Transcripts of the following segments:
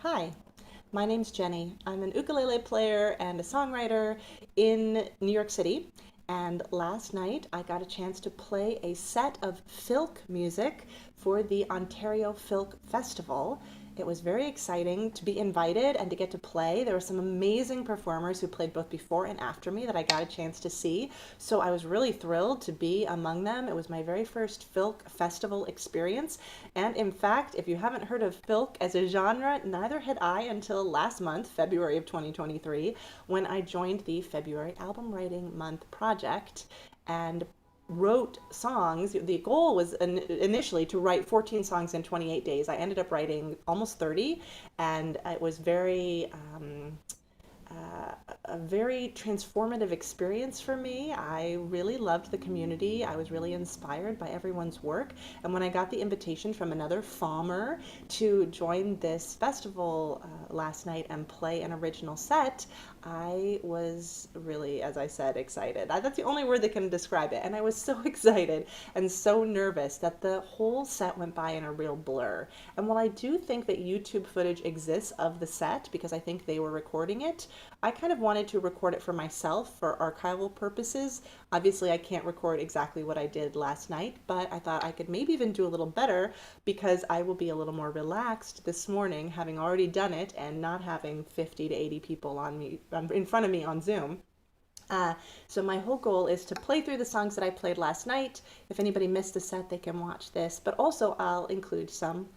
Hi, my name's Jenny. I'm an ukulele player and a songwriter in New York City. And last night I got a chance to play a set of FILK music for the Ontario FILK Festival. It was very exciting to be invited and to get to play. There were some amazing performers who played both before and after me that I got a chance to see. So I was really thrilled to be among them. It was my very first FILK festival experience. And in fact, if you haven't heard of FILK as a genre, neither had I until last month, February of 2023, when I joined the February Album Writing Month project and wrote songs. The goal was initially to write 14 songs in 28 days. I ended up writing almost 30, and it was a very transformative experience for me. I really loved the community. I was really inspired by everyone's work. And when I got the invitation from another farmer to join this festival last night and play an original set, I was really, as I said, excited. That's the only word that can describe it. And I was so excited and so nervous that the whole set went by in a real blur. And while I do think that YouTube footage exists of the set, because I think they were recording it, I kind of wanted to record it for myself for archival purposes. Obviously, I can't record exactly what I did last night, but I thought I could maybe even do a little better because I will be a little more relaxed this morning, having already done it and not having 50 to 80 people in front of me on Zoom. So my whole goal is to play through the songs that I played last night. If anybody missed the set, they can watch this, but also I'll include some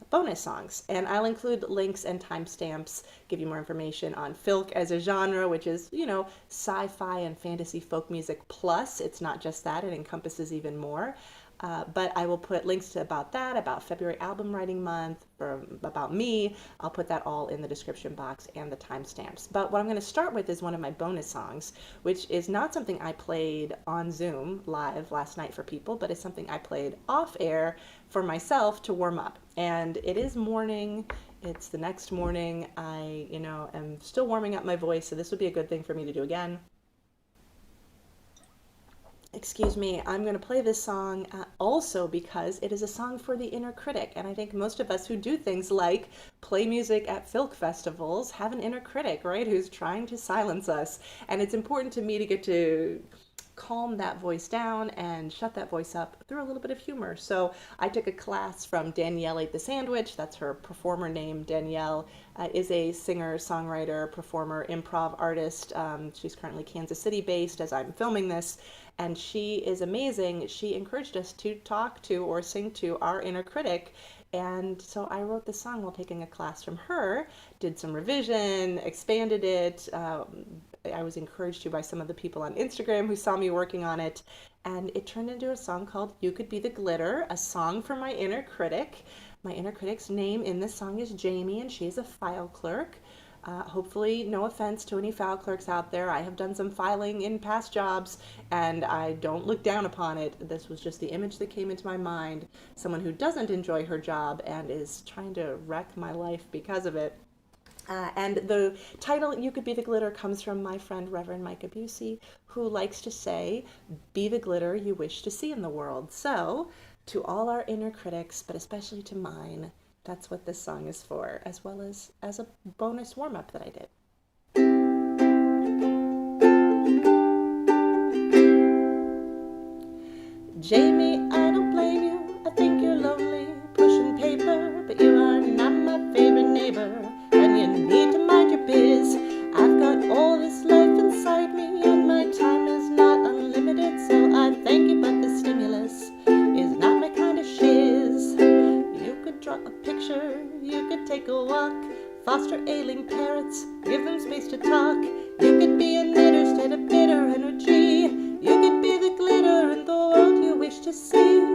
bonus songs. And I'll include links and timestamps, give you more information on FILK as a genre, which is, sci-fi and fantasy folk music plus. It's not just that, it encompasses even more. But I will put links to about that, about February Album Writing Month, or about me. I'll put that all in the description box and the timestamps. But what I'm going to start with is one of my bonus songs, which is not something I played on Zoom live last night for people, but it's something I played off air for myself to warm up. And it is morning. It's the next morning. I, am still warming up my voice, so this would be a good thing for me to do again. Excuse me, I'm going to play this song also because it is a song for the inner critic. And I think most of us who do things like play music at FILK festivals have an inner critic, right, who's trying to silence us. And it's important to me to get to calm that voice down and shut that voice up through a little bit of humor. So I took a class from Danielle Ate the Sandwich. That's her performer name. Danielle is a singer, songwriter, performer, improv artist. She's currently Kansas City based as I'm filming this. And she is amazing. She encouraged us to talk to or sing to our inner critic. And so I wrote this song while taking a class from her, did some revision, expanded it. I was encouraged to by some of the people on Instagram who saw me working on it. And it turned into a song called You Could Be the Glitter, a song for my inner critic. My inner critic's name in this song is Jamie, and she's a file clerk. Hopefully, no offense to any file clerks out there. I have done some filing in past jobs, and I don't look down upon it. This was just the image that came into my mind. Someone who doesn't enjoy her job and is trying to wreck my life because of it. And the title, You Could Be the Glitter, comes from my friend Reverend Micah Busey, who likes to say, be the glitter you wish to see in the world. So, to all our inner critics, but especially to mine, that's what this song is for, as well as a bonus warm-up that I did. Jamie, I don't blame you. I think you're lonely, pushing paper, but you are not my favorite neighbor, and you need to mind your biz. I've got all this life inside me, and my time is not unlimited, so I thank you, but the stimulus is not my kind of shiz. You could draw a picture, you could take a walk, foster ailing parrots, give them space to talk. You could be a knitter instead of bitter energy. You could be the glitter in the world you wish to see.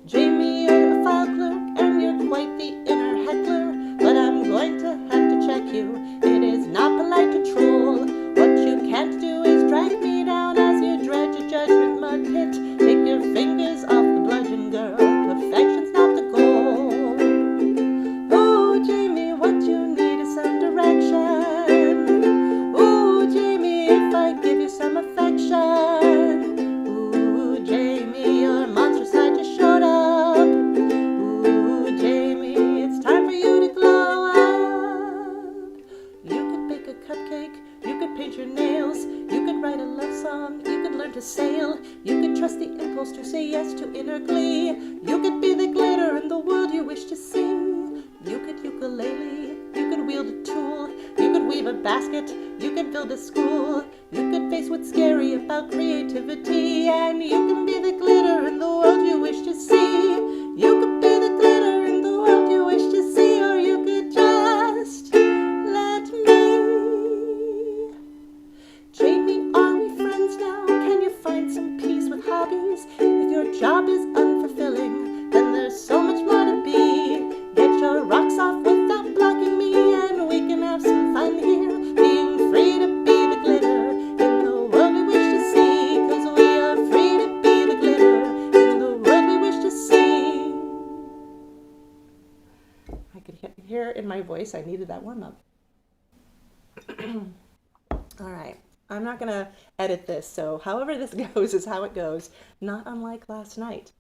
Jamie, you're a file clerk and you're quite the inner heckler, but I'm going to have to check you. It is not polite to troll. What you can't do is drag me down as you dredge a judgment mud pit. Take your fingers off the bludgeon, girl. Perfection's not the goal. Oh, Jamie, what you need is some direction. Oh, Jamie, if I give you some affection. Ooh, Jamie, you're a monster. rocket, you can build a school, you could face what's scary about creativity, and you can be the glitter in the world you wish to see. You could be the glitter in the world you wish to see, or you could just let me. Jamie, are we friends now? Can you find some peace with hobbies? If your job is unfulfilling, then there's so much more to be. Get your rocks off without blocking me, and we can have some fun here, being free to be the glitter in the world we wish to see, 'cause we are free to be the glitter in the world we wish to see. I could hear in my voice I needed that warm-up. All right. I'm not going to edit this, so however this goes is how it goes, not unlike last night.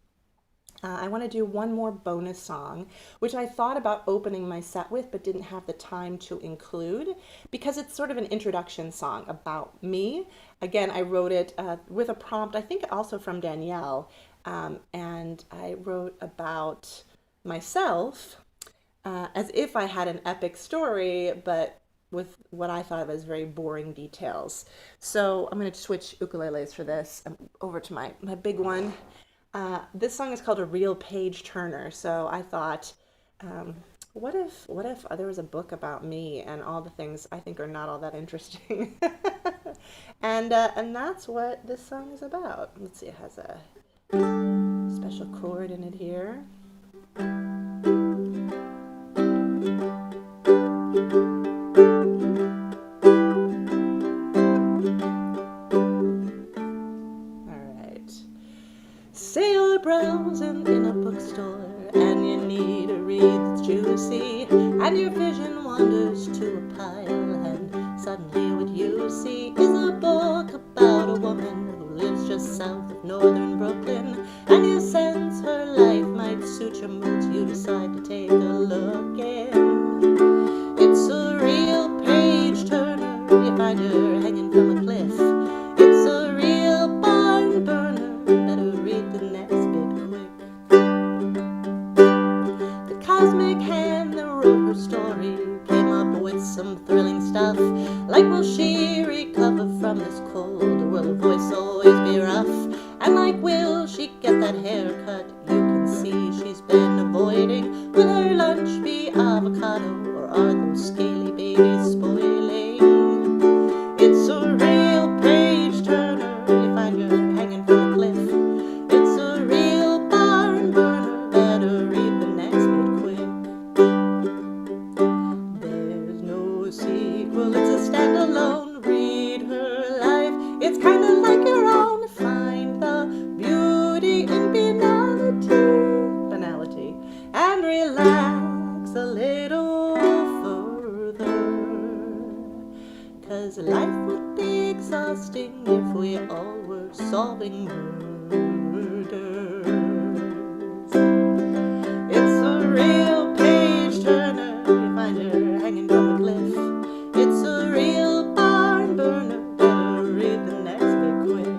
I want to do one more bonus song, which I thought about opening my set with, but didn't have the time to include, because it's sort of an introduction song about me. Again, I wrote it with a prompt, I think also from Danielle, and I wrote about myself as if I had an epic story, but with what I thought of as very boring details. So I'm going to switch ukuleles for this. Over to my big one. This song is called A Real Page Turner. So I thought, what if there was a book about me and all the things I think are not all that interesting? and that's what this song is about. Let's see, it has a special chord in it here. Browsing in a bookstore, and you need a read that's juicy, and your vision wanders to a pile, and suddenly what you see is a book about a woman who lives just south of northern Brooklyn, and you sense her life might suit your moods. You decide to take a look in. It's a real page turner. You find her hanging from a cliff. It's a real barn burner. Better read the next cosmic hand that wrote her story came up with some thrilling stuff, like will she recover from this cold, or will her voice always be rough, and like will she get that haircut you can see she's been avoiding, will her lunch be avocado, or are those scaly babies spoiling? It's a real page turner. You find her hanging from a cliff. It's a real barn burner. Better read the next bit quick. There's no sequel, it's a standalone. Read her life, it's kinda like your own. Find the beauty in banality, and relax a little further. 'Cause life would be exhausting if we all were solving murders. It's a real page turner. You find her hanging from a cliff. It's a real barn burner. Better read the next bit quick.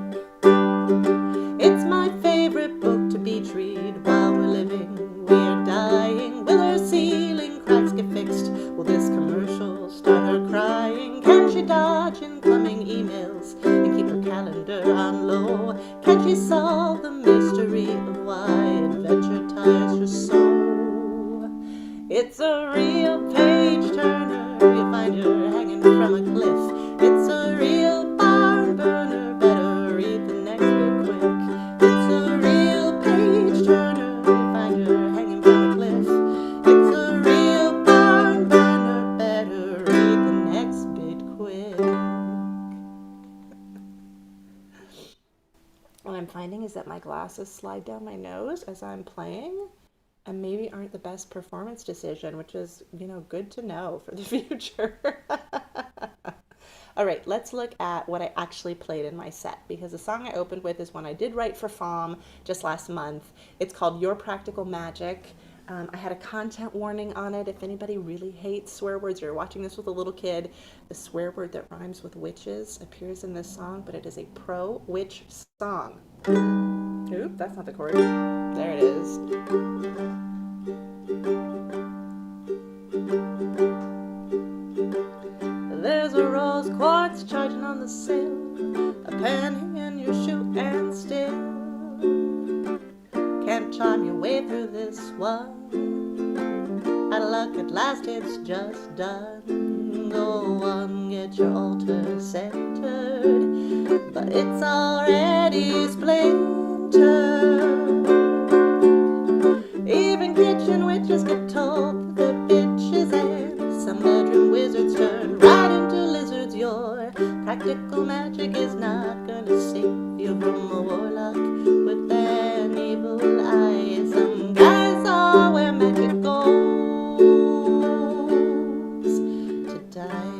It's my favorite book to beach read while we're living. We're dying. Will her ceiling cracks get fixed? Will this commercial start her crying? Can she dodge incoming emails and keep her calendar on low? Can she solve the mystery of why adventure tires her so? It's a real page turner. You find her hanging from a cliff. It's a real barn burner. Better read the next bit quick. It's a real page turner. You find her hanging from a cliff. It's a real barn burner. Better read the next bit quick. What I'm finding is that my glasses slide down my nose as I'm playing, and maybe aren't the best performance decision, which is, good to know for the future. All right, let's look at what I actually played in my set, because the song I opened with is one I did write for FOM just last month. It's called Your Practical Magic. I had a content warning on it. If anybody really hates swear words, or you're watching this with a little kid, the swear word that rhymes with witches appears in this song, but it is a pro-witch song. Oop, that's not the chord. There it is. There's a road Out of luck at last it's just done. Go on, get your altar centered, but it's already splintered. Even kitchen witches get told that they're bitches, and some bedroom wizards turn right into lizards. Your practical magic is not gonna save you from a warlock with an evil eye. Some guys are where magic goes to die.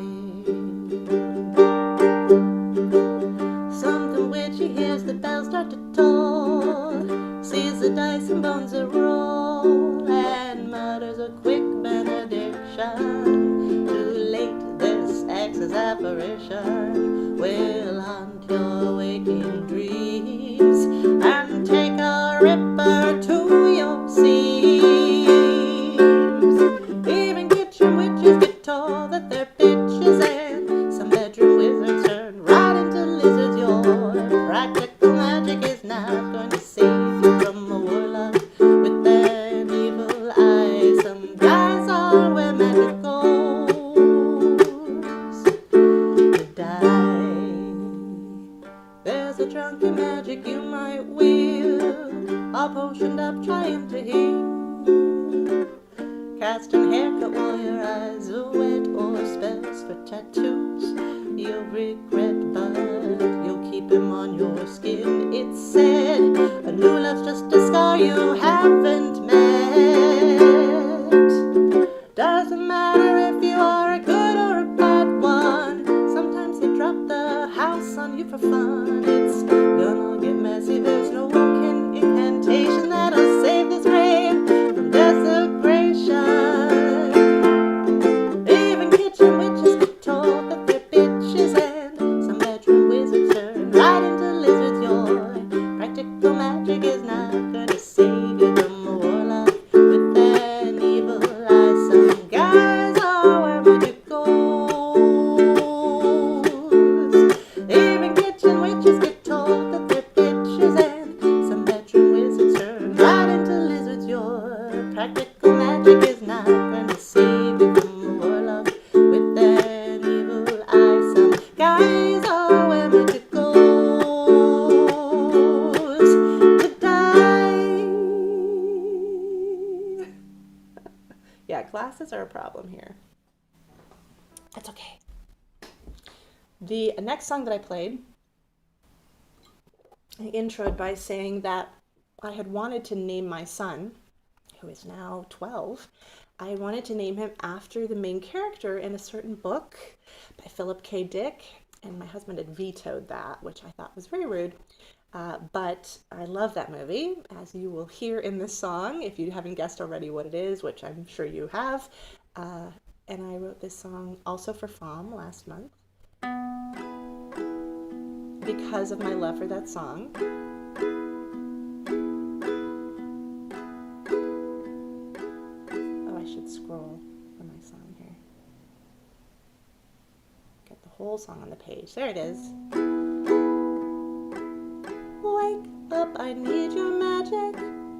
Something witchy hears the bells start to toll, sees the dice and bones a roll, and mutters a quick benediction. Too late, this ex's apparition will haunt your waking dreams and take a ripper to your seams. Even kitchen witches get told that they're bitches, and some bedroom wizards turn right into lizards. Your practical magic is not going to save you from a warlock with an evil eye. Some guys are where magic goes to die. There's a drunken magic you might wield, all potioned up trying to heal. Casting haircut while your eyes are wet, or spells for tattoos you'll regret, but you'll keep him on your skin. It's said a new love's just a scar you haven't met. Doesn't matter if you are a good or a bad one, sometimes they drop the house on you for fun. It's gonna get messy, there's no incantation that'll save this grave from desecration. Even kitchen witches get told that they're bitches, and some bedroom wizards turn right into lizards. Your practical magic is not gonna save you from a warlock with an evil eye. Some guys are where magic goes. Even kitchen witches get told that they're bitches, and some bedroom wizards turn right into lizards. Your practical magic is not gonna save you from a warlock with an evil eye. Some guys are where magic goes to die. Yeah, glasses are a problem here. That's okay. The next song that I played, I introed by saying that I had wanted to name my son, who is now 12, I wanted to name him after the main character in a certain book by Philip K. Dick, and my husband had vetoed that, which I thought was very rude. But I love that movie, as you will hear in this song, if you haven't guessed already what it is, which I'm sure you have. And I wrote this song also for FOM last month because of my love for that song. Oh, I should scroll for my song here. Get the whole song on the page. There it is. Wake up, I need your magic,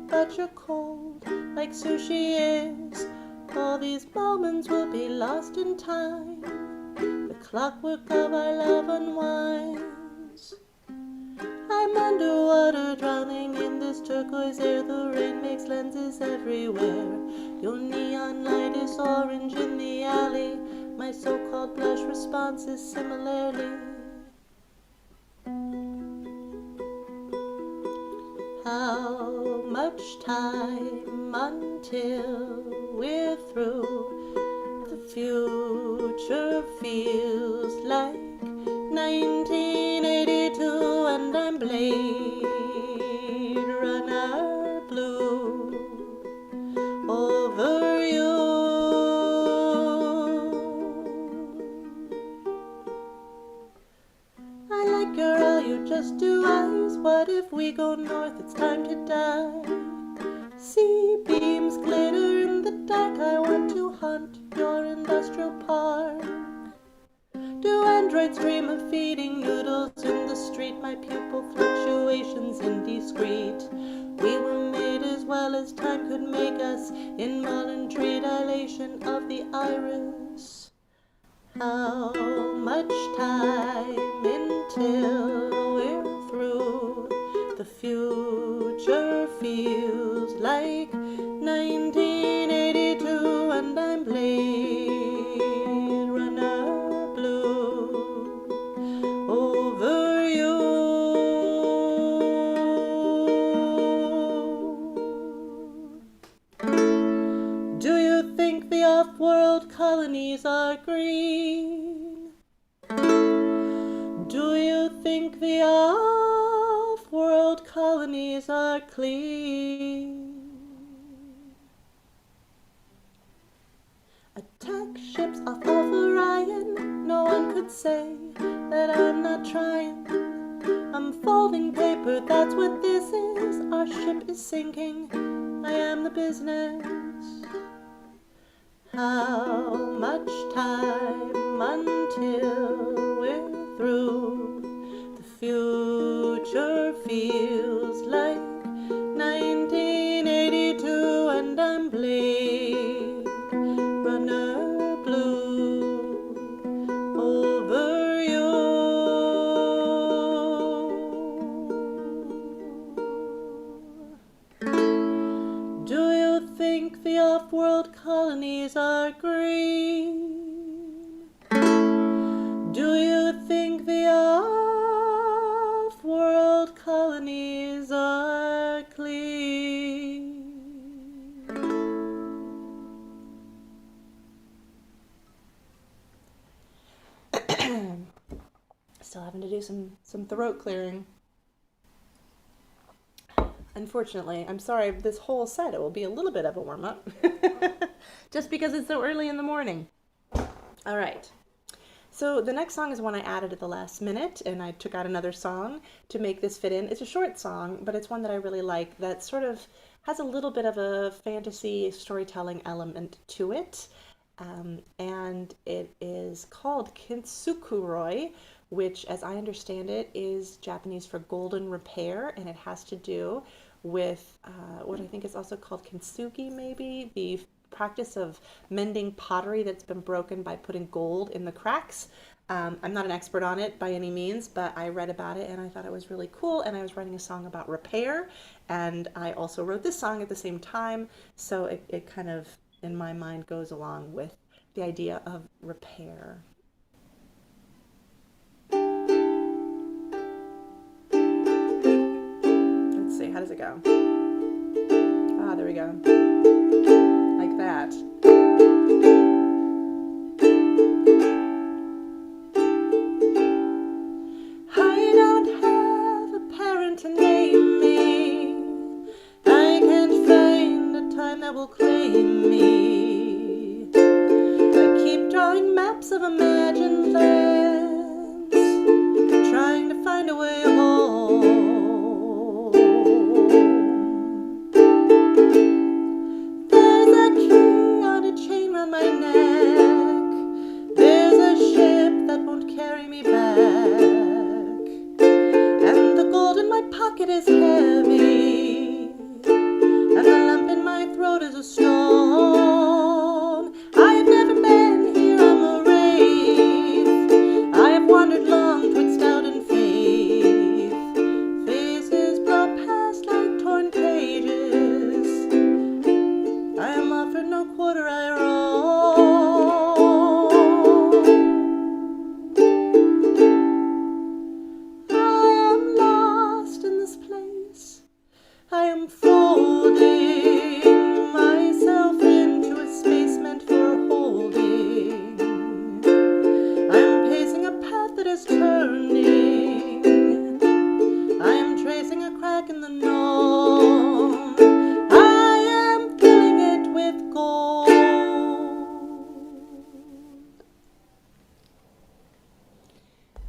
but you're cold like sushi is. All these moments will be lost in time. The clockwork of our love unwinds. I'm underwater, drowning in this turquoise air. The rain makes lenses everywhere. Your neon light is orange in the alley. My so-called blush responses similarly. How much time until we're through? The future feels like 1982, and I'm Blade Runner blue over you. I like your all you just do eyes. What if we go north? It's time to die. Sea beams glitter in the dark. I want to hunt your industrial park. Do androids dream of feeding noodles in the street? My pupil fluctuations indiscreet. We were made as well as time could make us involuntary dilation of the iris. How much time until we're through? The future feels like 1982 and I'm Blade Runner blue over you. Do you think the off-world colonies are green? Do you think the off-world colonies are clean? Attack ships off of Orion. No one could say that I'm not trying. I'm folding paper, that's what this is. Our ship is sinking. I am the business. How much time until we're through? The future feels like 1982 and I'm Blade Runner blue over you. Do you think the off-world colonies are green? Do you think the off-world colonies are clean? Still having to do some throat clearing. Unfortunately, I'm sorry, this whole set, it will be a little bit of a warm-up. Just because it's so early in the morning. All right. So the next song is one I added at the last minute, and I took out another song to make this fit in. It's a short song, but it's one that I really like that sort of has a little bit of a fantasy storytelling element to it. And it is called Kintsukuroi, which, as I understand it, is Japanese for golden repair, and it has to do with what I think is also called kintsugi, maybe, the practice of mending pottery that's been broken by putting gold in the cracks. I'm not an expert on it by any means, but I read about it and I thought it was really cool, and I was writing a song about repair, and I also wrote this song at the same time, so it kind of, in my mind, goes along with the idea of repair. Let's see, how does it go? Ah, there we go. Like that. I don't have a parent to name me. I can't find a time that will claim me. I keep drawing maps of imagined lands, trying to find a way home. There's a key on a chain round my neck. There's a ship that won't carry me back. And the gold in my pocket is heavy, and the lump in my throat is a stone. I have never been here, I'm a wraith. I have wandered long twixt doubt and faith. Faces blow past like torn pages. I am offered no quarter, I roam. I am lost in this place. I am folding myself into a space meant for holding. I am pacing a path that is turning. I am tracing a crack in the known. I am filling it with gold.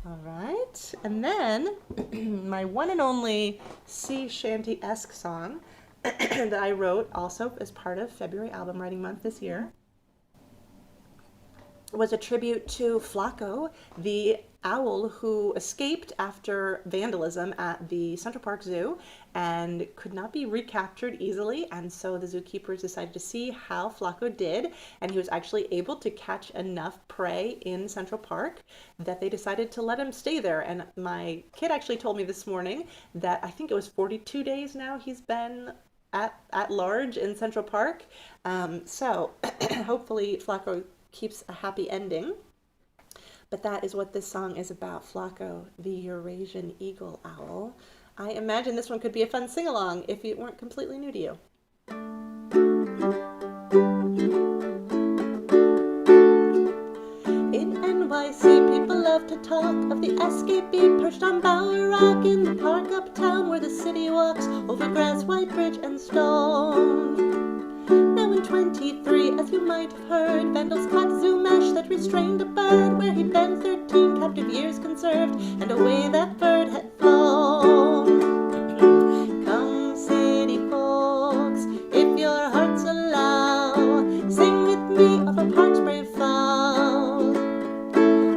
All right, and then my one and only sea shanty-esque song that I wrote also as part of February album writing month this year was a tribute to Flaco, the owl who escaped after vandalism at the Central Park Zoo and could not be recaptured easily. And so the zookeepers decided to see how Flaco did. And he was actually able to catch enough prey in Central Park that they decided to let him stay there. And my kid actually told me this morning that I think it was 42 days now he's been at large in Central Park. So hopefully Flaco keeps a happy ending. But that is what this song is about, Flaco, the Eurasian eagle owl. I imagine this one could be a fun sing-along if it weren't completely new to you. In NYC, people love to talk of the escapee perched on Bower Rock in the park uptown where the city walks over grass, white bridge, and stone. Now in 23, as you might have heard, vandals cut zoo mesh that restrained a bird where he'd been 13 captive years conserved, and away that bird had flown. Come city folks, if your hearts allow, sing with me of a park's brave fowl.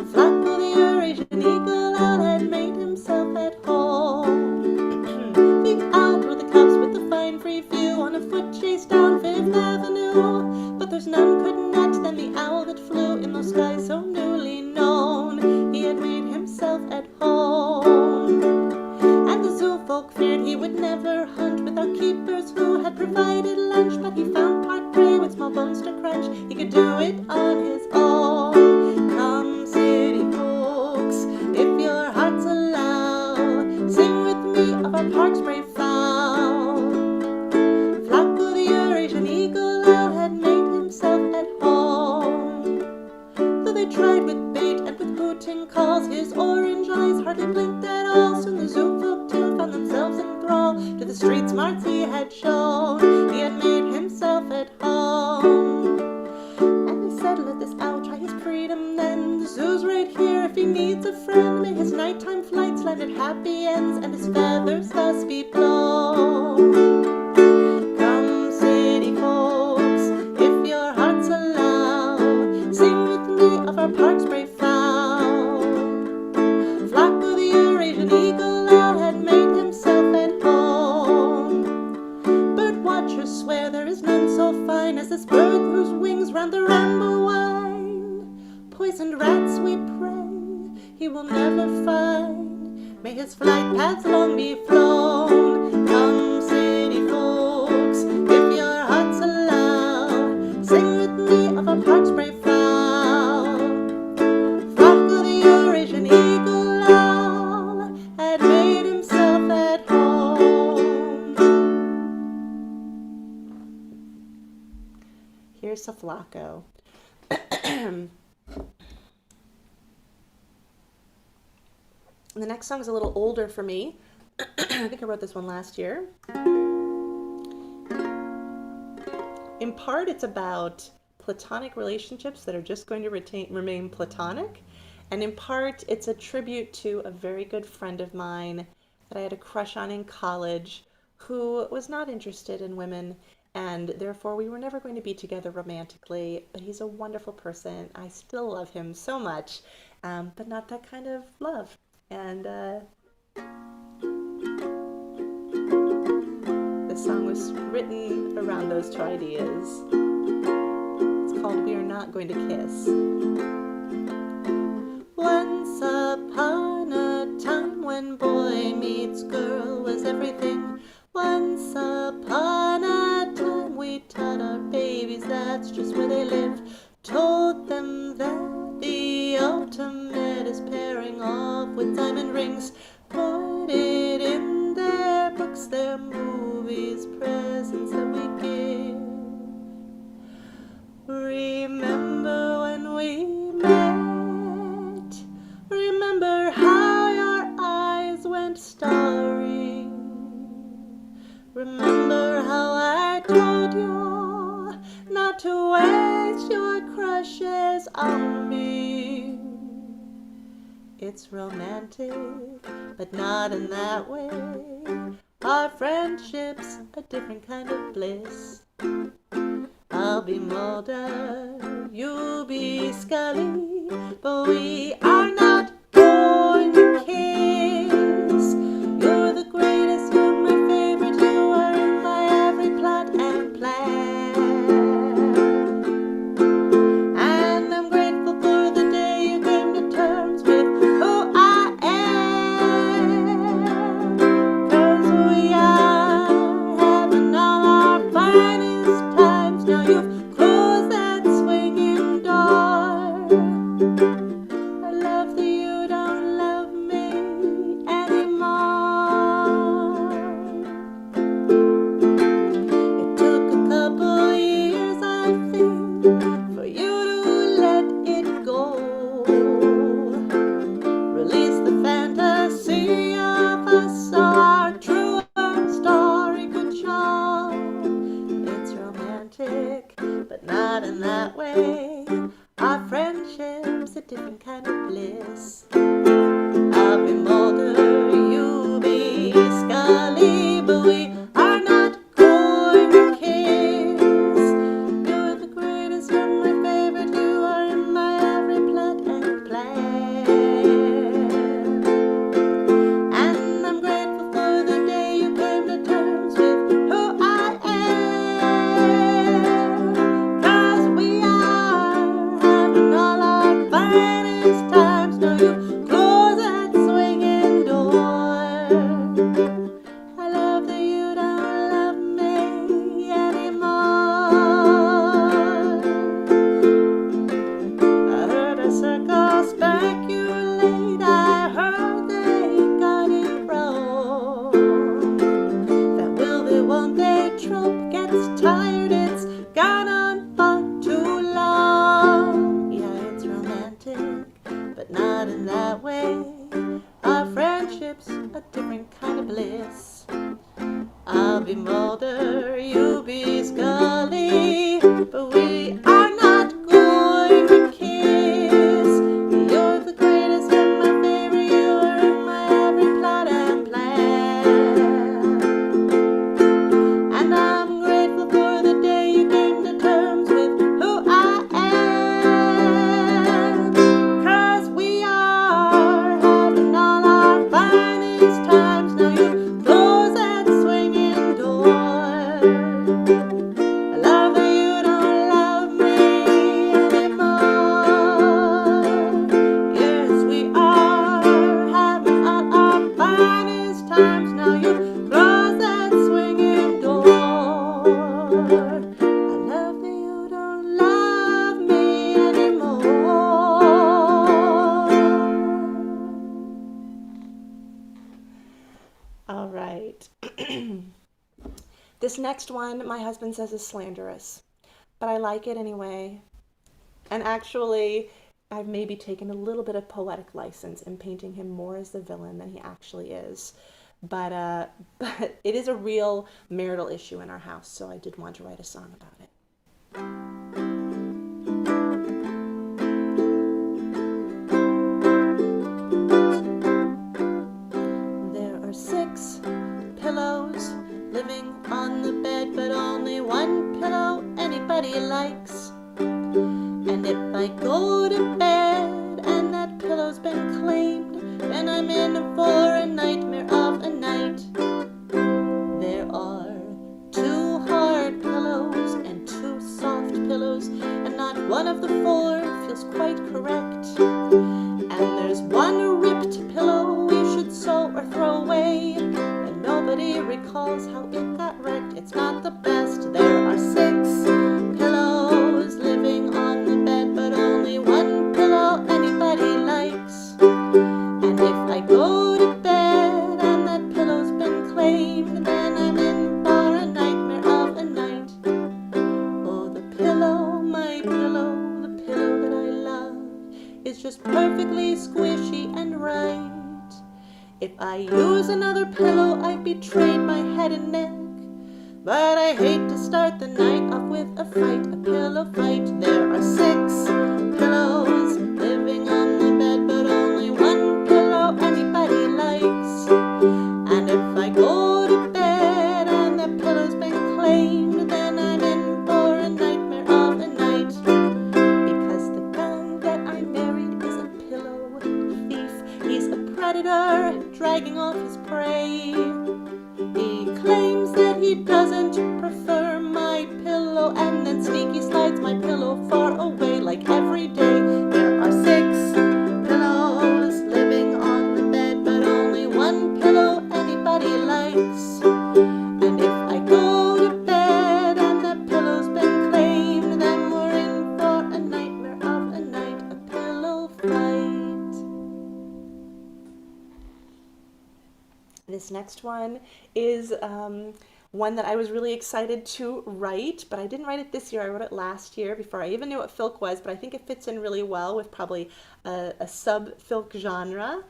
Flaco the Eurasian eagle owl had made himself at home. The owl through the cubs with the fine free view on a foot chase down Fifth Avenue. But there's none could net than the owl that flew in those skies so newly known. He had made himself at home. And the zoo folk feared he would never hunt without keepers who had provided lunch. But he found park prey with small bones to crunch. He could do it on his own. Come city folks, if your hearts allow, sing with me of our park's brave fowl. Flaco the Eurasian eagle owl had made himself at home. Though they tried with bait and with hooting calls, his orange eyes hardly blinked at all. Soon the zoo folk too found themselves in thrall to the street smarts he had shown. He had made himself at home. And they said, let this owl try his freedom then. The zoo's right here if he needs a friend. May his nighttime flights land at happy ends and his feathers thus be blown. Come city folks, if your hearts allow, sing with me of our park's brave fowl. Flaco the Eurasian eagle owl had made himself at home. Bird watchers swear there is none so fine as this bird whose wings round the rainbow wind. Poisoned rats we pray he will never find. May his flight paths long be flown. Come city folks, if your hearts allow, sing with me of our park's brave fowl. Flaco the Eurasian eagle owl had made himself at home. Here's a Flaco. The next song is a little older for me. I think I wrote this one last year. In part, it's about platonic relationships that are just going to remain platonic. And in part, it's a tribute to a very good friend of mine that I had a crush on in college who was not interested in women, and therefore we were never going to be together romantically. But he's a wonderful person. I still love him so much, but not that kind of love. And this song was written around those two ideas. It's called We Are Not Going to Kiss. Once upon a time when boy meets girl was everything. Once upon a time we taught our babies that's just where they live. Told them that the ultimate is pairing off with diamond rings. Put it in their books, their movies, presents that we give. Remember when we met? Remember how your eyes went starry? Remember how I told you not to waste your crushes on me? It's romantic, but not in that way. Our friendship's a different kind of bliss. I'll be Mulder, you be Scully, but we are not going to kiss. You're the greatest, you're my favorite, you are in my every plot and plan. And I'm grateful for the day you came to terms with who I am. 'Cause we are having all our finest times. Now you've closed that swinging door. I love that you don't love me anymore. It took a couple years, I think, for you to let it go. Release the fantasy of us so our true story could show. It's romantic, but not in that way. Our friendship's a different kind of bliss. I'll be Mulder, you be Scully, but we are not going to kiss. You're the greatest, you're my favorite, you are in my every plot and plan. And I'm grateful for the day you came to terms with who I am. 'Cause we are having all our finest times. Now you close that swinging door. I love that you don't love me anymore. I heard a circus speculate, I heard they got it wrong. That will they, won't they trope gets tired, it's gone on far too long. Yeah, it's romantic, but not in that way. Our friendship's a different kind of bliss. I'll be Mulder, you be Scully, but we are not going to kiss. You're the greatest and my favorite, you are in my every plot and plan. And I'm grateful for the day you came to terms with who I am. 'Cause we are having all our finest times. Now you close that swinging door. I love that you don't love me anymore. Yes, we are having all our finest times. Now you close that swinging door. I love that you don't love me anymore. All right. This next one, my husband says is slanderous, but I like it anyway. And actually, I've maybe taken a little bit of poetic license in painting him more as the villain than he actually is. But it is a real marital issue in our house, so I did want to write a song about it. There are 6 pillows living on the bed, but only one pillow anybody likes. And if I go to bed and that pillow's been claimed, then I'm in for a nightmare of a night. There are 2 hard pillows and 2 soft pillows, and not one of the 4 feels quite correct. And there's 1 ripped pillow we should sew or throw away, and nobody recalls how it got wrecked. It's not the best. There are 6 pillows living on the bed, but only 1 pillow anybody likes. And if I go to bed and that pillow's been claimed, then I'm in for a nightmare of a night. Oh, the pillow, my pillow, the pillow that I love, is just perfectly squishy and right. If I use another pillow, I've betrayed my head and neck. But I hate to start the night off with a fight, a pillow fight. There are 6 pillows living on the bed, but only 1 pillow anybody likes. And if I go to bed and the pillow's been claimed, then I'm in for a nightmare of a night. dragging off his prey. He claims that he doesn't prefer my pillow, and then sneaky slides my pillow far away. Like every day there are 6 pillows living on the bed, but only one pillow anybody likes. And if I go to bed and the pillow's been claimed, then we're in for a nightmare of a night, a pillow fight. This next one is one that I was really excited to write, but I didn't write it this year. I wrote it last year before I even knew what FILK was, but I think it fits in really well with probably a sub-FILK genre,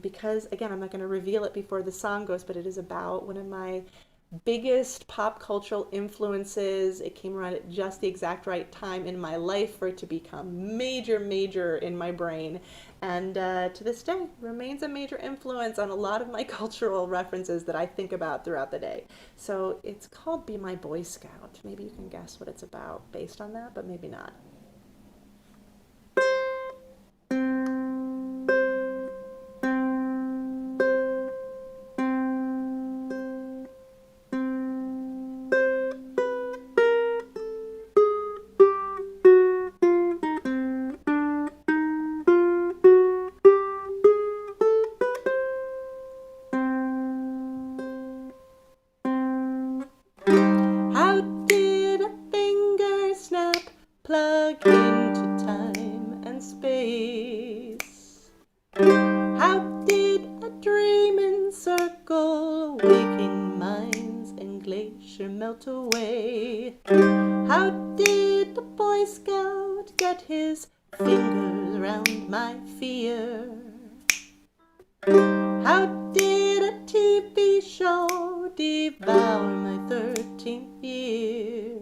because, again, I'm not going to reveal it before the song goes, but it is about one of my biggest pop cultural influences. It came around at just the exact right time in my life for it to become major in my brain, and to this day remains a major influence on a lot of my cultural references that I think about throughout the day. So it's called Be My Boy Scout. Maybe you can guess what it's about based on that, but maybe not. Plug into time and space. How did a dream encircle waking minds and glacier melt away? How did the Boy Scout get his fingers around my fear? How did a TV show devour my 13th year?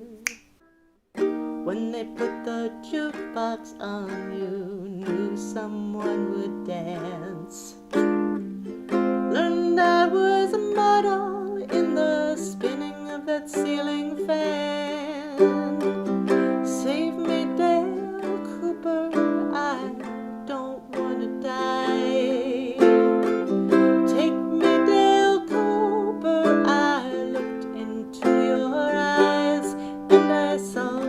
When they put the jukebox on, you knew someone would dance. Learned I was a model in the spinning of that ceiling fan. Save me, Dale Cooper, I don't want to die. Take me, Dale Cooper, I looked into your eyes and I saw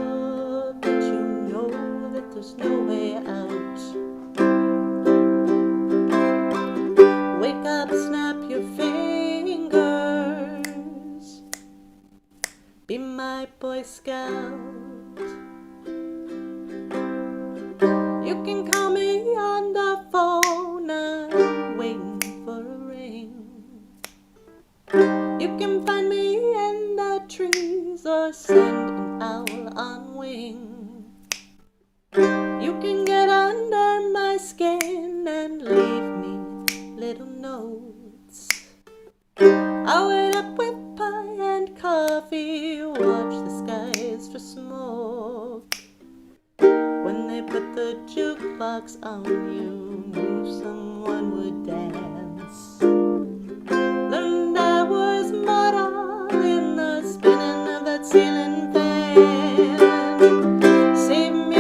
there's no way out. Wake up, snap your fingers. Be my Boy Scout. You can call me on the phone, I'm waiting for a ring. You can find me in the trees or send an owl on wing. You can get under my skin and leave me little notes. I'll wait up with pie and coffee, watch the skies for smoke. When they put the jukebox on, you knew someone would dance. Learned I was model in the spinning of that ceiling fan. Save me,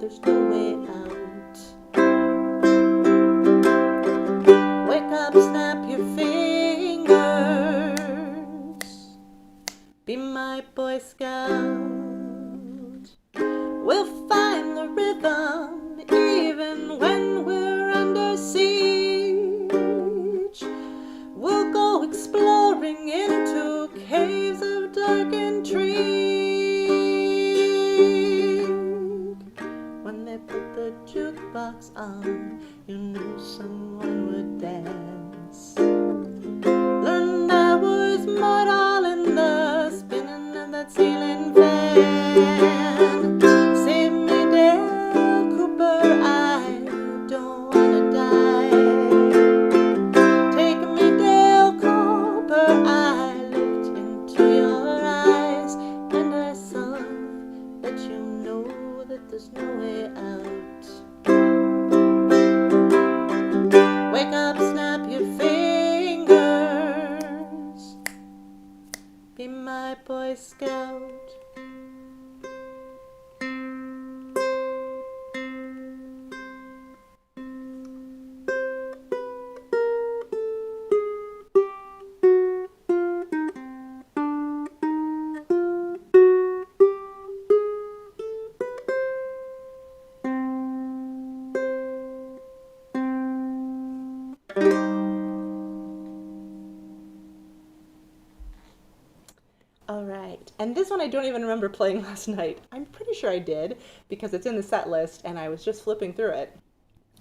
there's no way out. Wake up, snap your fingers. Be my Boy Scout. We'll find the rhythm even when we're under siege. We'll go exploring into caves of darkened trees. When they put the jukebox on, you knew someone would dance. Learned I was model in the spinning of that ceiling fan. Save me, Dale Cooper, I don't wanna die. Take me, Dale Cooper, I looked into your eyes and I saw that you know that there's no way out. Wake up, snap your fingers. Scout. All right, and this one I don't even remember playing last night. I'm pretty sure I did because it's in the set list and I was just flipping through it.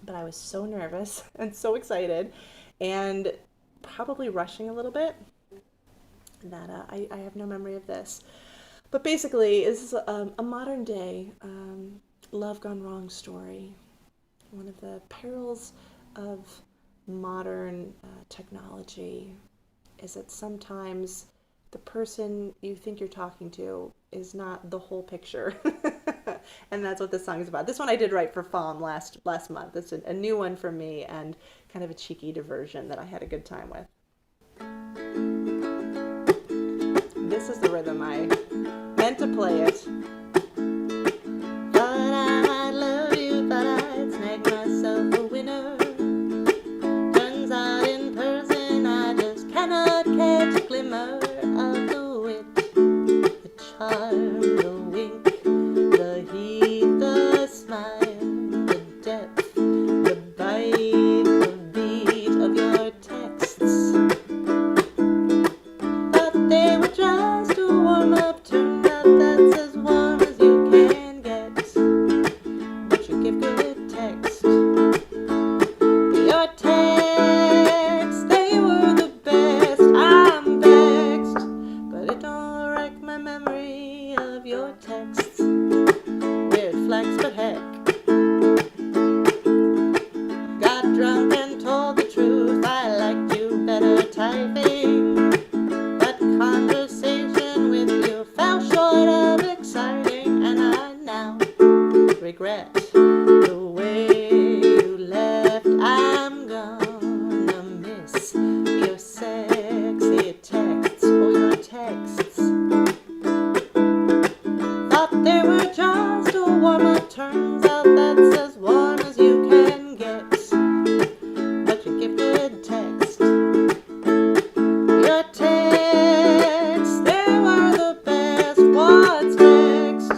But I was so nervous and so excited and probably rushing a little bit that I have no memory of this. But basically, this is a modern day love gone wrong story. One of the perils of modern technology is that sometimes the person you think you're talking to is not the whole picture. And that's what this song is about. This one I did write for FOM last month. It's a new one for me and kind of a cheeky diversion that I had a good time with. This is the rhythm I meant to play it. Thought I might love you, thought I'd snag myself a winner. Turns out in person I just cannot catch a glimmer of the wit, the charm, the wink, the heat, the smile, the depth, the bite, the beat of your texts. Thought they were just a warm-up, turned out that's as warm as you can get. But you give good text. Your texts, they were the best. I'm vexed, but it don't wreck my memory of your texts. Weird flax, but heck. Got drunk and told the truth. I liked you better typing, but conversation with you fell short of exciting, and I now regret the way you left. I'm gonna miss your sexy texts, oh your texts. Thought they were just a warm-up, turns out that's as warm as you can get. But you give good text. Your texts, they were the best. What's next?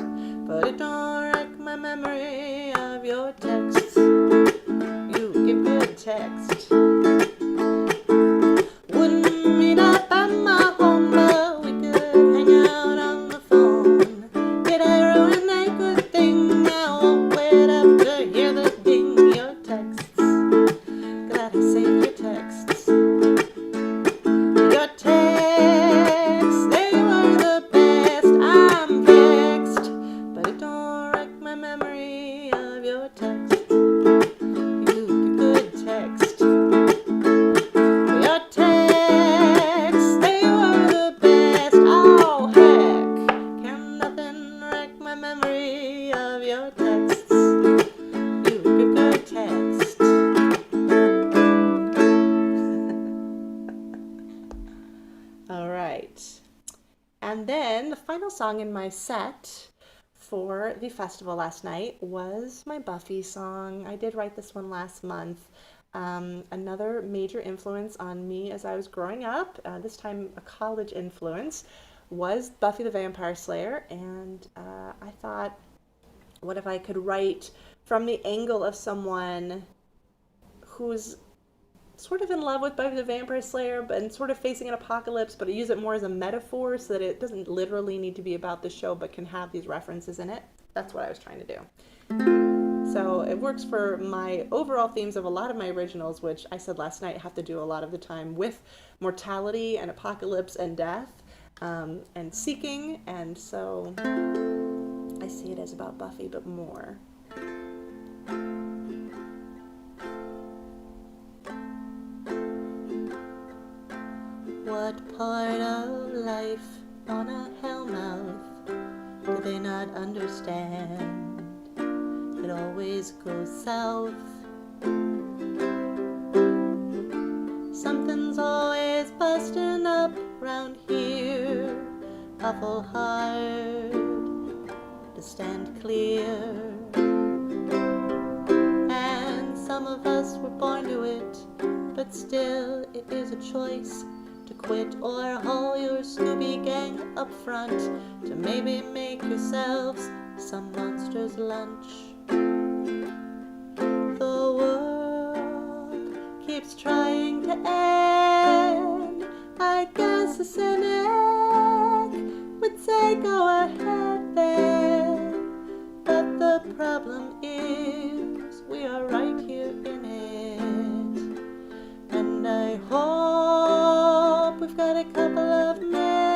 But it don't wreck my memory of your texts. You give good text. Wouldn't meet up at my home, but we could hang out on the phone. Did I ruin a good thing? I won't wait up to hear the ding. Your texts, glad I saved your texts. Your texts, they were the best. I'm vexed, but it don't wreck my memory of your texts. You give good text. Your texts, they were the best. Oh heck, can nothing wreck my memory of your texts. You give good text. All right. And then the final song in my set for the festival last night was my Buffy song. I did write this one last month. Another major influence on me as I was growing up, this time a college influence, was Buffy the Vampire Slayer. And I thought, what if I could write from the angle of someone who's sort of in love with Buffy the Vampire Slayer, but sort of facing an apocalypse, but I use it more as a metaphor so that it doesn't literally need to be about the show, but can have these references in it. That's what I was trying to do. So it works for my overall themes of a lot of my originals, which I said last night have to do a lot of the time with mortality and apocalypse and death and seeking. And so I see it as about Buffy, but more. What part of life on a hellmouth do they not understand? It always goes south. Something's always busting up round here. awful hard to stand clear. And some of us were born to it, but still it is a choice to quit or haul your Scooby gang up front to maybe make yourselves some monster's lunch. The world keeps trying to end. I guess a cynic would say go ahead then, but the problem is we are right here in it. And I hope we've got a couple of minutes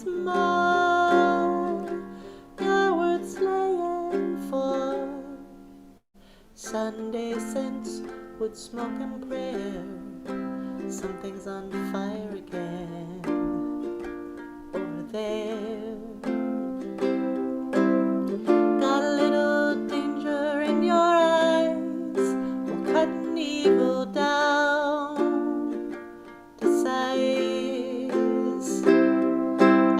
more. You're worth slaying for. Sunday sense, wood smoke and prayer. Something's on fire again, over there. Got a little danger in your eyes. We're cutting evil down to size.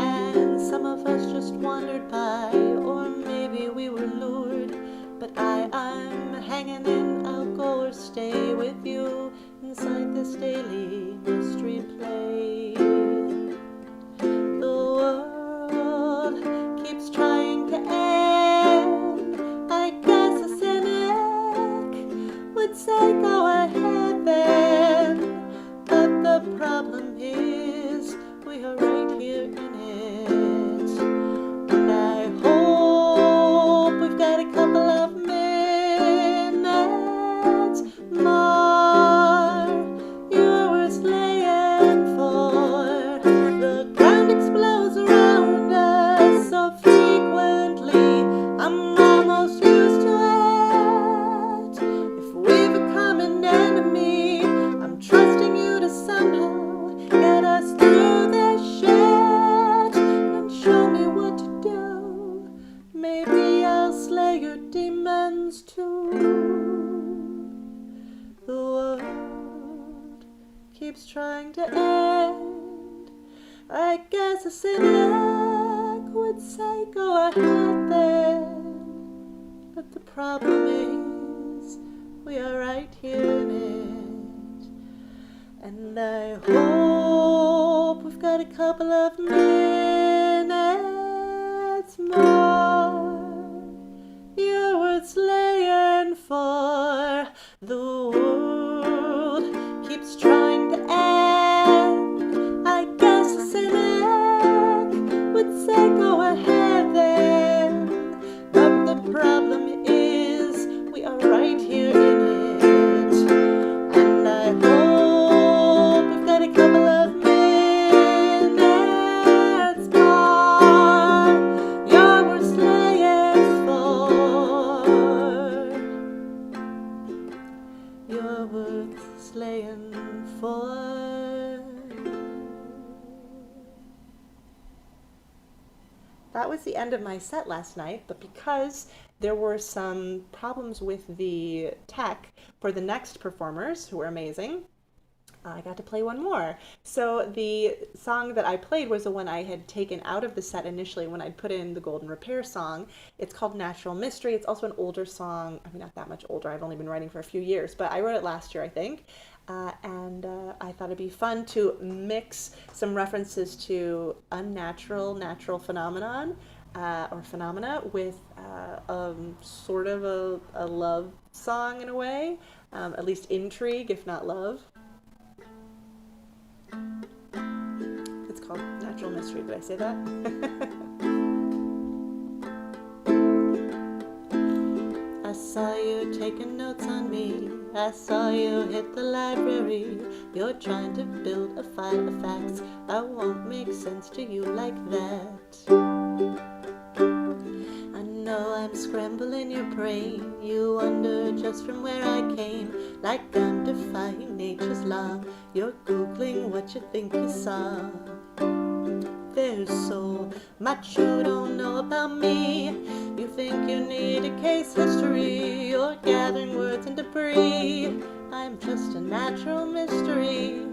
And some of us just wandered by, or maybe we were lured. But I'm hanging in, I'll go or stay with you inside this daily mystery play. The world keeps trying to end. I guess a cynic would say go ahead then, but the problem is we are right here in it. And I hope we've got a couple of minutes more. You're worth slaying for. The ground explodes around us so frequently, I'm almost used to it. If we become an enemy, I'm trusting you to somehow get us through this shit and show me what to do. Maybe I'll slay your demons too. The world keeps trying to end. I guess a cynic would say go ahead then, but the problem is we are right here in it. And I hope we've got a couple of minutes more. You're worth slaying for. The world keeps trying to end. I guess a cynic would say go ahead then, but the problem is we are right here in it. And I hope we've got a couple of minutes more. You're worth slaying for. You're worth slaying for. That was the end of my set last night, but because there were some problems with the tech for the next performers, who were amazing, I got to play one more. So the song that I played was the one I had taken out of the set initially when I'd put in the Golden Repair song. It's called Natural Mystery. It's also an older song. I mean, not that much older. I've only been writing for a few years, but I wrote it last year, I think. And I thought it'd be fun to mix some references to unnatural, natural phenomenon or phenomena with sort of a love song in a way, at least intrigue, if not love. It's called Natural Mystery. Did I say that? I saw you taking notes on me. I saw you hit the library. You're trying to build a file of facts that won't make sense to you like that. I know I'm scrambling your brain. You wonder just from where I came, like I'm defying nature's law. You're Googling what you think you saw. There's so much you don't know about me. You think you need a case history. You're gathering words and debris. I'm just a natural mystery.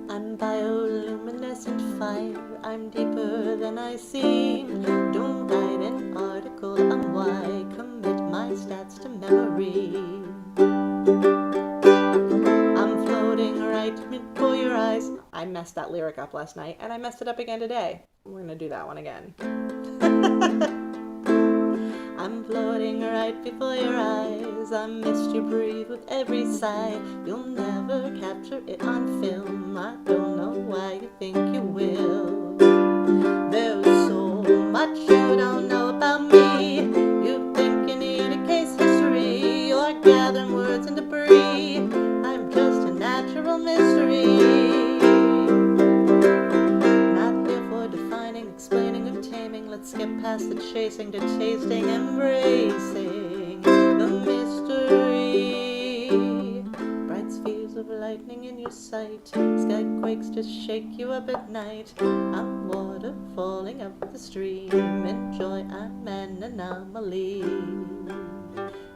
I'm bioluminescent fire. I'm deeper than I seem. Don't write an article on why. Commit my stats to memory. I'm floating right before your eyes. I messed that lyric up last night, and I messed it up again today. We're gonna do that one again. I'm floating right before your eyes. I missed you breathe with every sigh. You'll never capture it on film. I don't know why you think you will. There's so much you don't know about me. You think you need a case history. You're gathering words and debris. I'm just a natural mystery. Let's get past the chasing to tasting, embracing the mystery. Bright spheres of lightning in your sight. Sky quakes to shake you up at night. I'm water falling up the stream. Enjoy, I'm an anomaly.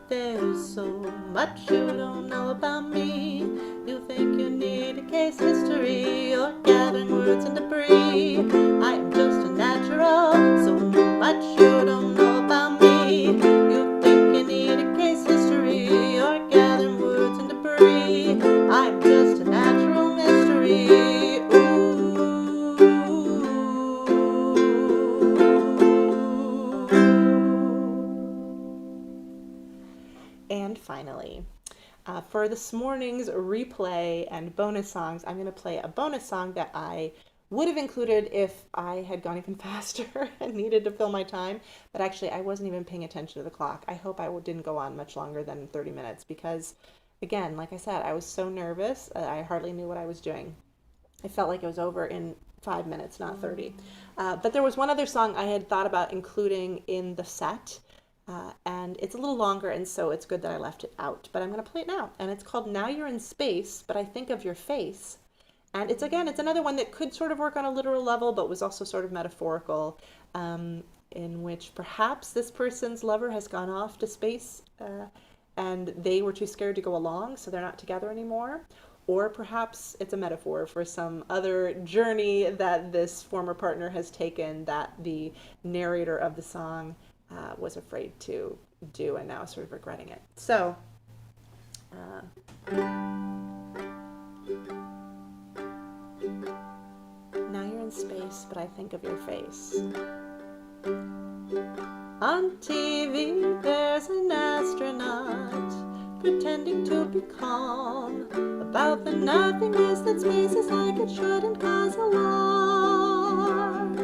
There's so much you don't know about me. You think you need a case history. You're gathering words and debris. I am just a natural. So much you don't know about me. You think you need a case history. You're gathering words and debris. I am just a natural mystery. And finally, for this morning's replay and bonus songs, I'm going to play a bonus song that I would have included if I had gone even faster and needed to fill my time. But actually, I wasn't even paying attention to the clock. I hope I didn't go on much longer than 30 minutes because, again, like I said, I was so nervous. I hardly knew what I was doing. I felt like it was over in 5 minutes, not 30. But there was one other song I had thought about including in the set. And it's a little longer, and so it's good that I left it out. But I'm going to play it now. And it's called Now You're in Space, But I Think of Your Face. And it's another one that could sort of work on a literal level, but was also sort of metaphorical, in which perhaps this person's lover has gone off to space and they were too scared to go along, so they're not together anymore. Or perhaps it's a metaphor for some other journey that this former partner has taken that the narrator of the song was afraid to do and now sort of regretting it. So, now you're in space, but I think of your face. On TV, there's an astronaut pretending to be calm about the nothingness that space is like. It shouldn't cause alarm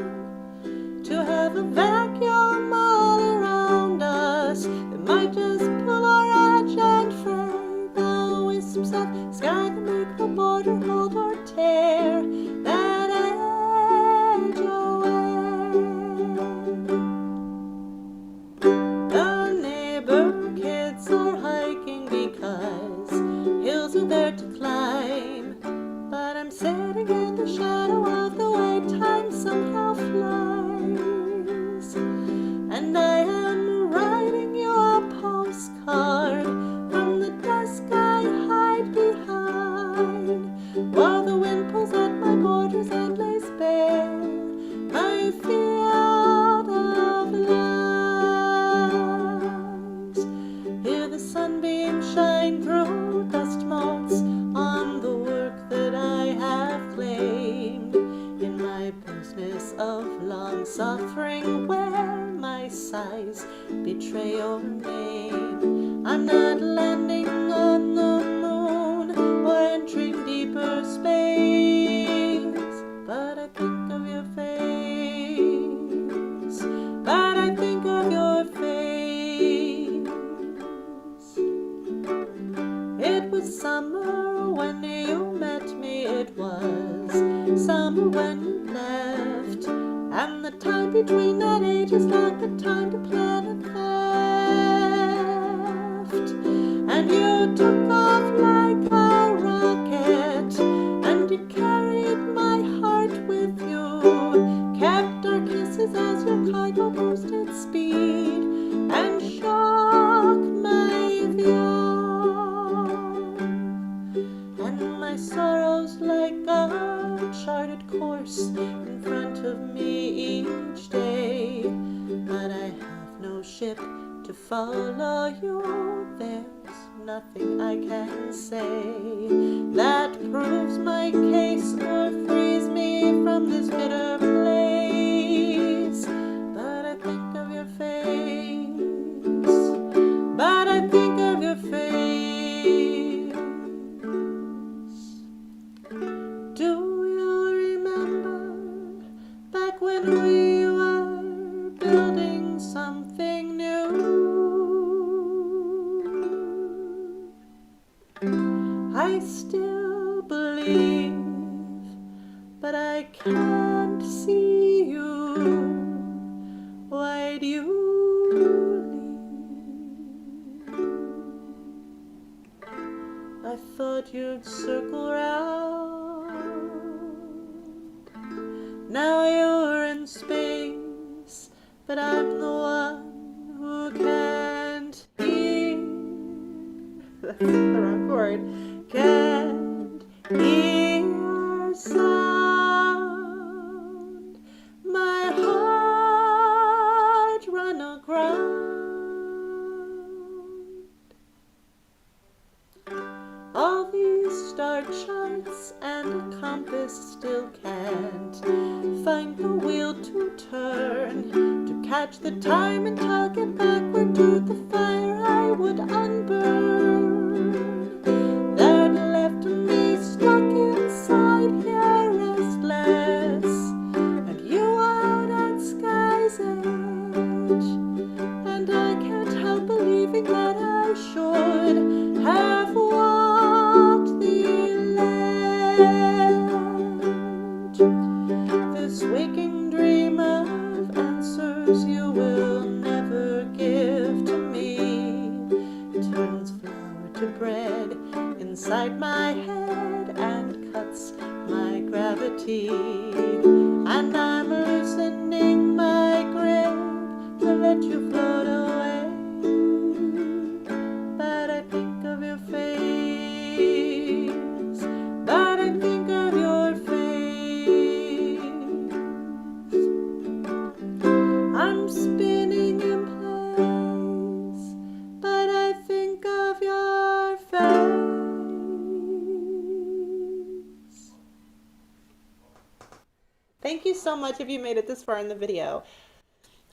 to have a vacuum all around us. It might just pull our edge and fray the wisps of sky that make the border hold or tear that edge away. The neighbor kids are hiking because hills are there to climb, but I'm sitting in the shadow of the way time somehow flies, and I am writing you a postcard from the desk I hide behind, while the wind pulls at my borders and lays bare my field of lies. Hear the sunbeams shine through dust motes on the work that I have claimed in my business of long suffering, where my sighs betray your name. I'm not landing on the moon or entering deeper space, but I think of your face, but I think of your face. It was summer when you met me, it was summer when you left, and the time between that age is like the time to plan a theft. And you took off like a rocket, and you carried my heart with you, kept our kisses as your cargo boosted speed, and shook my view. And my sorrows like a follow you. There's nothing I can say that proves my case or frees me from this bitter place. But I think of your face, but I think of your face. Do you remember back when we were building something new? I still believe, but I can't see you. Why'd you leave? I thought you'd circle round. Now you're in space, but I'm the one who can't hear. That's the wrong chord. Can't hear sound. My heart run aground. All these star charts and a compass still can't find the wheel to turn to catch the time and tug it backward to the fire I would unburn. That left me stuck inside here restless, and you out at sky's edge. And I can't help believing that I should have walked the ledge. This waking dream of answers you will never give to me turns flour to bread inside my head and cuts my gravity. And I'm loosening my grip to let you float away. But I think of your face, but I think of your face. I'm spinning in place, but I think of your face. Thank you so much if you made it this far in the video.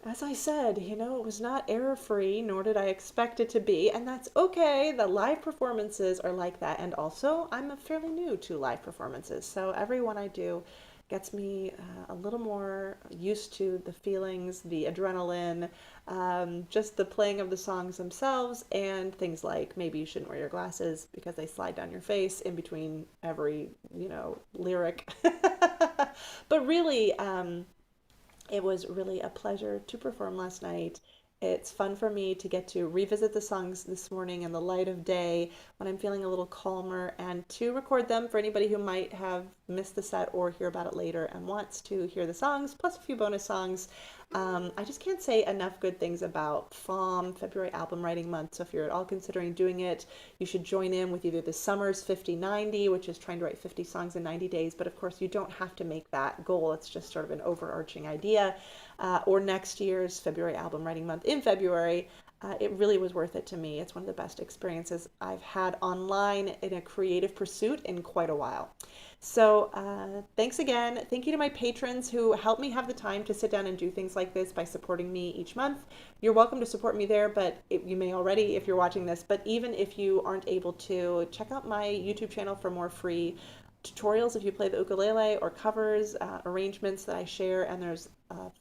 As I said, it was not error-free, nor did I expect it to be, and that's okay. The live performances are like that, and also I'm fairly new to live performances, so every one I do gets me a little more used to the feelings, the adrenaline, just the playing of the songs themselves, and things like maybe you shouldn't wear your glasses because they slide down your face in between every, lyric. But really, it was really a pleasure to perform last night. It's fun for me to get to revisit the songs this morning in the light of day when I'm feeling a little calmer, and to record them for anybody who might have missed the set or hear about it later and wants to hear the songs, plus a few bonus songs. I just can't say enough good things about FOM, February Album Writing Month. So if you're at all considering doing it, you should join in with either the summer's 50-90, which is trying to write 50 songs in 90 days. But of course, you don't have to make that goal. It's just sort of an overarching idea. Or next year's February Album Writing Month in February. It really was worth it to me. It's one of the best experiences I've had online in a creative pursuit in quite a while. So thanks again. Thank you to my patrons who help me have the time to sit down and do things like this by supporting me each month. You're welcome to support me there, but you may already if you're watching this. But even if you aren't able to, check out my YouTube channel for more free tutorials if you play the ukulele, or covers, arrangements that I share, and there's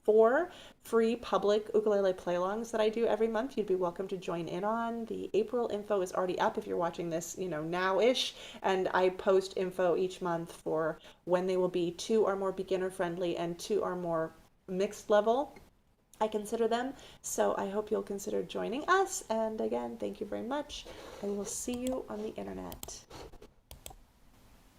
4 free public ukulele play-alongs that I do every month. You'd be welcome to join in on. The April info is already up if you're watching this, now-ish, and I post info each month for when they will be. 2 are more beginner-friendly and 2 are more mixed level, I consider them. So I hope you'll consider joining us. And again, thank you very much. I will see you on the internet.